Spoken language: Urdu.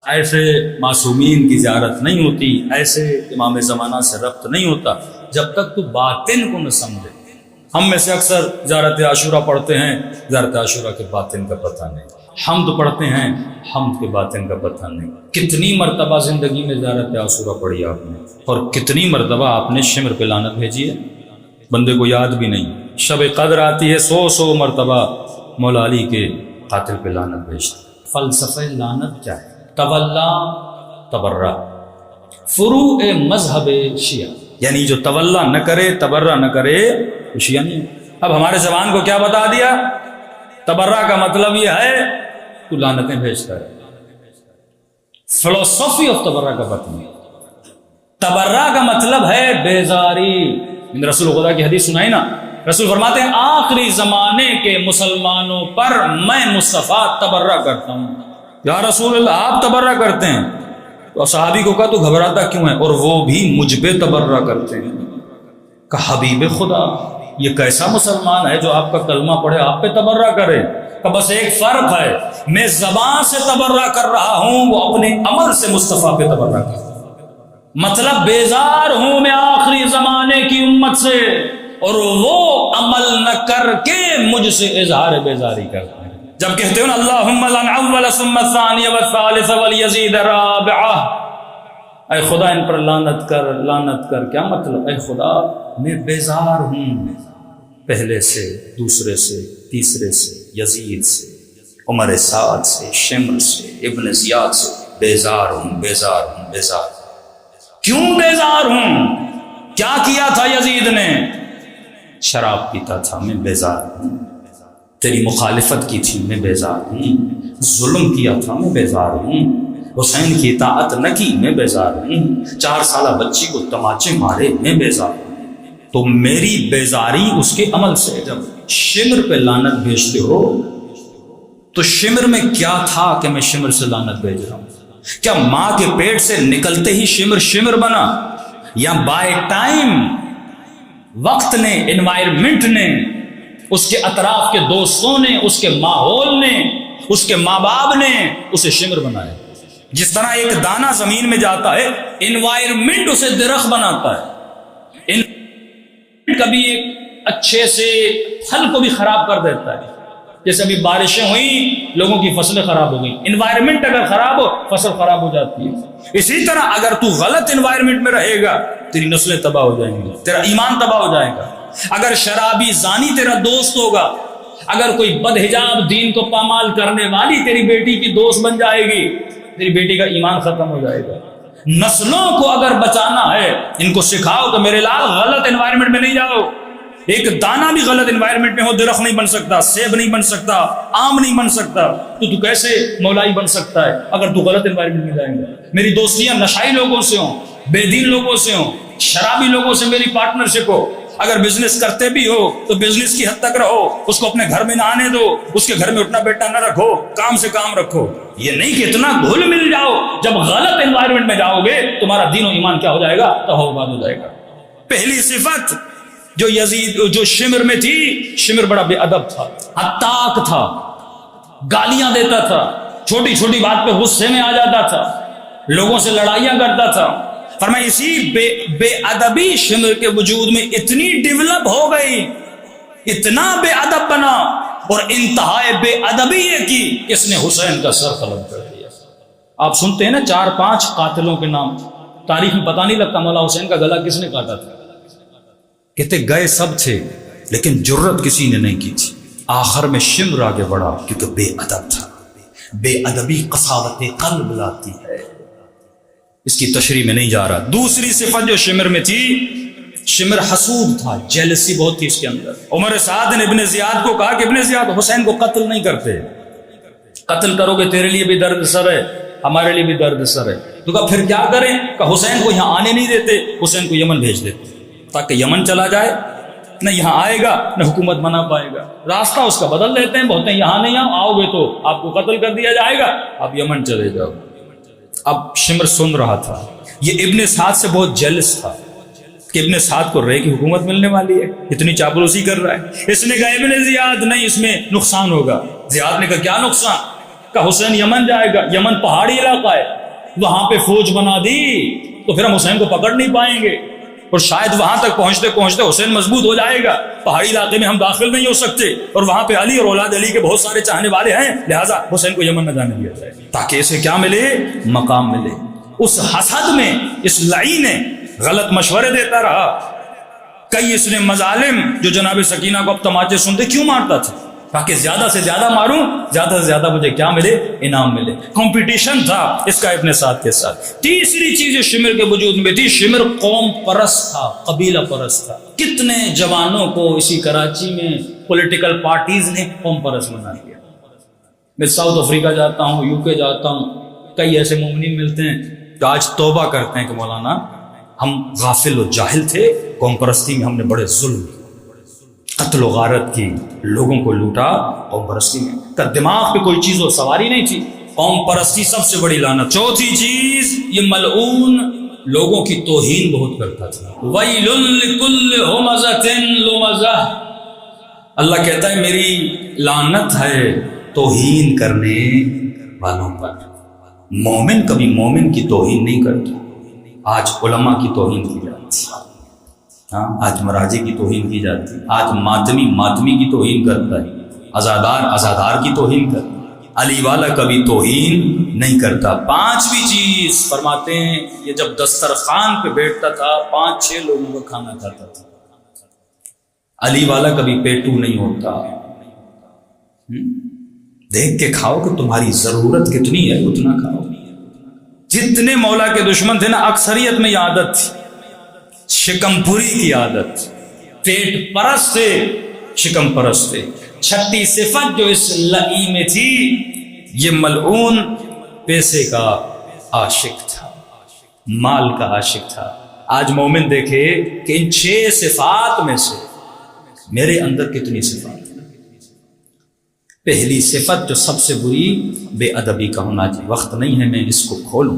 ایسے معصومین کی زیارت نہیں ہوتی، ایسے امام زمانہ سے ربط نہیں ہوتا جب تک تو باطن کو نہ سمجھے۔ ہم میں سے اکثر زیارت عاشورہ پڑھتے ہیں، زیارت عاشورہ کے باطن کا پتہ نہیں، حمد پڑھتے ہیں، حمد کے باطن کا پتہ نہیں۔ کتنی مرتبہ زندگی میں زیارت عاشورہ پڑھی آپ نے، اور کتنی مرتبہ آپ نے شمر پہ لعنت بھیجی ہے، بندے کو یاد بھی نہیں۔ شب قدر آتی ہے، 100 مرتبہ مولا علی کے قاتل پہ لعنت بھیجتے۔ فلسفہ لعنت کیا ہے؟ تولا تبرہ، فروع مذہب شیعہ، یعنی جو تولا نہ کرے، تبرہ نہ کرے، شیعہ نہیں۔ اب ہمارے زبان کو کیا بتا دیا؟ تبرہ کا مطلب یہ ہے تو لعنتیں بھیجتا ہے۔ فلسفی آف تبرہ کا پتہ نہیں۔ تبرہ کا مطلب ہے بیزاری۔ رسول خدا کی حدیث سنائی نا، رسول فرماتے ہیں آخری زمانے کے مسلمانوں پر میں مصطفیٰ تبرہ کرتا ہوں۔ یا رسول اللہ آپ تبرہ کرتے ہیں؟ تو صحابی کو کہا تو گھبراتا کیوں ہے؟ اور وہ بھی مجھ پہ تبرہ کرتے ہیں۔ کہا حبیب خدا یہ کیسا مسلمان ہے جو آپ کا کلمہ پڑھے آپ پہ تبرہ کرے؟ کہ بس ایک فرق ہے، میں زبان سے تبرہ کر رہا ہوں، وہ اپنے عمل سے مصطفیٰ پہ تبرہ کرتا ہے۔ مطلب بیزار ہوں میں آخری زمانے کی امت سے، اور وہ عمل نہ کر کے مجھ سے اظہار بیزاری کرتے ہیں۔ جب کہتے ہو نا اللہم لعن اول ثم الثانی والثالث والیزید الرابعہ، اے خدا ان پر لعنت کر، لعنت کر، کیا مطلب؟ اے خدا میں بیزار ہوں پہلے سے، دوسرے سے، تیسرے سے، یزید سے، عمر سعد سے، شمر سے، ابن زیاد سے، بیزار ہوں، بیزار ہوں، بیزار۔ کیوں بیزار ہوں؟ کیا کیا تھا یزید نے؟ شراب پیتا تھا، میں بیزار ہوں۔ تیری مخالفت کی تھی، میں بیزار ہوں۔ ظلم کیا تھا، میں بیزار ہوں۔ حسین کی اطاعت نہ کی، میں بیزار ہوں۔ 4 سالہ بچی کو تماچے مارے، میں بیزار ہوں۔ تو میری بیزاری اس کے عمل سے۔ جب شمر پہ لعنت بھیجتے ہو تو شمر میں کیا تھا کہ میں شمر سے لعنت بھیج رہا ہوں؟ کیا ماں کے پیٹ سے نکلتے ہی شمر شمر بنا، یا بائی ٹائم وقت نے، انوائرمنٹ نے، اس کے اطراف کے دوستوں نے، اس کے ماحول نے، اس کے ماں باپ نے اسے شمر بنایا؟ جس طرح ایک دانہ زمین میں جاتا ہے، انوائرمنٹ اسے درخت بناتا ہے۔ کبھی ایک اچھے سے پھل کو بھی خراب کر دیتا ہے، جیسے ابھی بارشیں ہوئیں، لوگوں کی فصلیں خراب ہو گئیں۔ انوائرمنٹ اگر خراب ہو، فصل خراب ہو جاتی ہے۔ اسی طرح اگر تو غلط انوائرمنٹ میں رہے گا، تیری نسلیں تباہ ہو جائیں گی، تیرا ایمان تباہ ہو جائے گا۔ اگر شرابی زانی تیرا دوست ہوگا، اگر کوئی بدحجاب دین کو پامال کرنے والی تیری بیٹی کی دوست بن جائے گی، تیری بیٹی کا ایمان ختم ہو جائے گا۔ نسلوں کو اگر بچانا ہے، ان کو سکھاؤ کہ میرے لال غلط انوائرمنٹ میں نہیں جاؤ۔ ایک دانہ بھی غلط انوائرمنٹ میں ہو درخت نہیں بن سکتا، سیب نہیں بن سکتا، آم نہیں بن سکتا، تو کیسے مولائی بن سکتا ہے اگر تو غلط انوائرمنٹ میں جائیں گا؟ میری دوستیاں نشائی لوگوں سے ہوں، بے دین لوگوں سے ہوں، شرابی لوگوں سے میری پارٹنرشپ ہو۔ اگر بزنس کرتے بھی ہو تو بزنس کی حد تک رہو، اس کو اپنے گھر میں نہ آنے دو، اس کے گھر میں اٹھنا بیٹھنا نہ رکھو، کام سے کام رکھو۔ یہ نہیں کہ اتنا گھل مل جاؤ، جب غلط انوائرمنٹ میں جاؤ گے تمہارا دین و ایمان کیا ہو جائے گا؟ تہوباد ہو جائے گا۔ پہلی صفت جو یزید جو شمر میں تھی، شمر بڑا بے ادب تھا، ہتاک تھا، گالیاں دیتا تھا، چھوٹی چھوٹی بات پہ غصے میں آ جاتا تھا، لوگوں سے لڑائیاں کرتا تھا۔ فرمایا اسی بے ادبی شمر کے وجود میں اتنی ڈیولپ ہو گئی، اتنا بے ادب بنا، اور انتہائی بے ادبی یہ کی کہ اس نے حسین کا سر قلم کر دیا۔ آپ سنتے ہیں نا 4-5 قاتلوں کے نام، تاریخ میں پتہ نہیں لگتا مولا حسین کا گلا کس نے کاٹا تھا۔ کہتے گئے سب تھے لیکن جرت کسی نے نہیں کی تھی۔ آخر میں شمر آگے بڑھا کیونکہ بے ادب تھا۔ بے ادبی قساوت قلب لاتی ہے، اس کی تشریح میں نہیں جا رہا۔ دوسری صفت جو شمر میں تھی، شمر حسود تھا، جیلسی بہت تھی اس کے اندر۔ عمر سعد نے ابن زیاد کو کہا کہ ابن زیاد حسین کو قتل نہیں کرتے، قتل کرو گے تیرے لیے بھی درد سر ہے، ہمارے لیے بھی درد سر ہے۔ تو کہا پھر کیا کریں؟ کہ حسین کو یہاں آنے نہیں دیتے، حسین کو یمن بھیج دیتے تاکہ یمن چلا جائے، نہ یہاں آئے گا نہ حکومت بنا پائے گا، راستہ اس کا بدل دیتے ہیں، بولتے ہیں یہاں نہیں آؤ گے تو آپ کو قتل کر دیا جائے گا، آپ یمن چلے جاؤ۔ اب شمر سن رہا تھا، یہ ابن سعد سے بہت جیلس تھا کہ ابن سعد کو رے کی حکومت ملنے والی ہے، اتنی چاپلوسی کر رہا ہے۔ اس نے کہا ابن زیاد نہیں، اس میں نقصان ہوگا۔ زیاد نے کہا کیا نقصان؟ کہ حسین یمن جائے گا، یمن پہاڑی علاقہ ہے، وہاں پہ فوج بنا دی تو پھر ہم حسین کو پکڑ نہیں پائیں گے، اور شاید وہاں تک پہنچتے پہنچتے حسین مضبوط ہو جائے گا، پہاڑی علاقے میں ہم داخل نہیں ہو سکتے، اور وہاں پہ علی اور اولاد علی کے بہت سارے چاہنے والے ہیں، لہٰذا حسین کو یمن نہ جانے دیا جائے تاکہ اسے کیا ملے؟ مقام ملے۔ اس حسد میں اس لعین نے غلط مشورے دیتا رہا، کئی اس نے مظالم جو جناب سکینہ کو اب تماچے سنتے کیوں مارتا تھا؟ تاکہ زیادہ سے زیادہ ماروں، زیادہ سے زیادہ مجھے کیا ملے؟ انعام ملے۔ کمپٹیشن تھا اس کا اپنے ساتھ کے ساتھ۔ تیسری چیز شمر کے وجود میں تھی، شمر قوم پرست تھا، قبیلہ پرست تھا۔ کتنے جوانوں کو اسی کراچی میں پولیٹیکل پارٹیز نے قوم پرست بنا دیا۔ میں ساؤتھ افریقہ جاتا ہوں، یو کے جاتا ہوں، کئی ایسے مومنین ملتے ہیں جو آج توبہ کرتے ہیں کہ مولانا ہم غافل و جاہل تھے، قوم پرستی میں ہم نے بڑے ظلم کیے، قتل و غارت کی، لوگوں کو لوٹا قوم پرستی میں، کا دماغ پہ کوئی چیز و سواری نہیں تھی۔ قوم پرستی سب سے بڑی لعنت۔ چوتھی چیز، یہ ملعون لوگوں کی توہین بہت کرتا تھا۔ ویل لکل ہمزۃ لمزہ، اللہ کہتا ہے میری لعنت ہے توہین کرنے والوں پر۔ مومن کبھی مومن کی توہین نہیں کرتا۔ آج علماء کی توہین کی جاتی، ہاں آج مراجع کی توہین کی جاتی، آج ماتمی ماتمی کی توہین کرتا ہے، عزادار عزادار کی توہین کرتا ہے، علی والا کبھی توہین نہیں کرتا۔ پانچویں چیز فرماتے ہیں یہ جب دسترخوان پہ بیٹھتا تھا 5-6 لوگوں کا کھانا کھاتا تھا۔ علی والا کبھی پیٹو نہیں ہوتا۔ دیکھ کے کھاؤ کہ تمہاری ضرورت کتنی ہے اتنا کھاؤ۔ جتنے مولا کے دشمن تھے نا، اکثریت میں یہ عادت تھی، شکم پوری کی عادت، پیٹ پرست تھے، شکم پرست تھے۔ چھٹی صفت جو اس لعین میں تھی، یہ ملعون پیسے کا عاشق تھا، مال کا عاشق تھا۔ آج مومن دیکھے کہ ان 6 صفات میں سے میرے اندر کتنی صفات۔ پہلی صفت جو سب سے بری، بے ادبی کا ہونا چاہیے۔ وقت نہیں ہے میں اس کو کھولوں،